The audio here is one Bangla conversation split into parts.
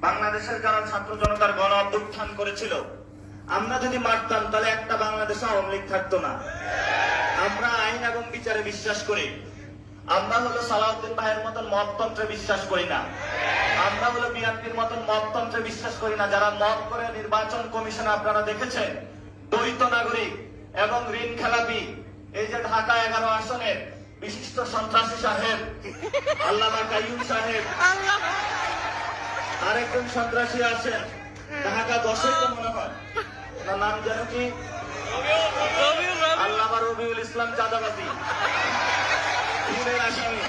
বাংলাদেশের যারা ছাত্র জনতার গণ অভ্যুত্থান করেছিল, আমরা যদি মারতাম তাহলে একটা বাংলাদেশে আওয়ামী লীগ থাকতো না। আমরা আইন এবং বিচারে বিশ্বাস করি। আমরা হলো সালাউদ্দিন ভাইয়ের মতন মততন্ত্রে বিশ্বাস করি না। আমরা হলো বিএনপির মতন মততন্ত্রে বিশ্বাস করি না, যারা মত করে নির্বাচন কমিশনে আপনারা দেখেছেন দ্বৈত নাগরিক এবং ঋণ খেলাপি। এই যে ঢাকা 11 আসনের বিশিষ্ট সন্ত্রাসী সাহেব আল্লামা কাইয়ুম সাহেব, আরেকজন সন্ত্রাসী আছেন ঢাকা 10-এ তো মনে হয়, ওনার নাম যেন কি, আল্লামা রবিউল ইসলাম চাঁদাবাজি, আসামি।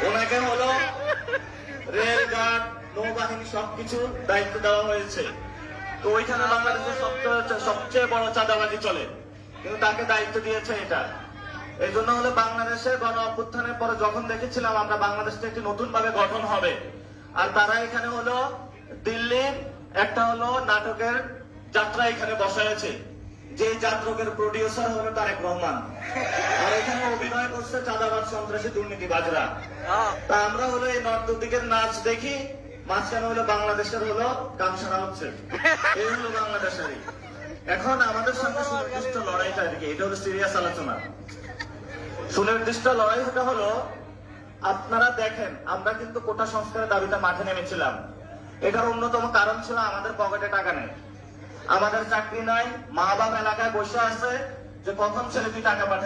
ওনাকে হলো রেলগার্ড, নৌবাহিনী সবকিছু দায়িত্ব দেওয়া হয়েছে। তো ওইখানে বাংলাদেশের সবচেয়ে বড় চাঁদাবাজি চলে, কিন্তু তাকে দায়িত্ব দিয়েছে এটা। এই জন্য হলো বাংলাদেশের গণ অভ্যুত্থানের পরে যখন দেখেছিলাম আমরা বাংলাদেশটা একটি নতুন ভাবে গঠন হবে, আর তারা এখানে হলো দিল্লির একটা হলো নাটকের যাত্রা এখানে বসাইছে, যে যাত্রকের প্রডিউসার হলো তারেক রহমান, আর এখানে অভিনয় করছে চাঁদাবাজ সন্ত্রাসী দুর্নীতিবাজরা। তা আমরা হলো এই নর্তকীদের নাচ দেখি, মাঝখানে হলো বাংলাদেশের হলো গান শোনা হচ্ছে। এই হলো বাংলাদেশেরই। এখন আমাদের সঙ্গে সুনির্দিষ্ট লড়াইটা আর কি, এটা হলো সিরিয়াস আলোচনা। সুনির্দিষ্ট লড়াইটা হলো, আপনারা দেখেন আমরা কিন্তু কোটা সংস্কারের দাবিতে মাঠে নেমেছিলাম। এটার অন্যতম কারণ ছিল আমাদের পকেটে টাকা নেই, আমাদের চাকরি নাই, মা বাবা এলাকায় বসে আছে যে কখন ছেলে তুই টাকা পাঠায়।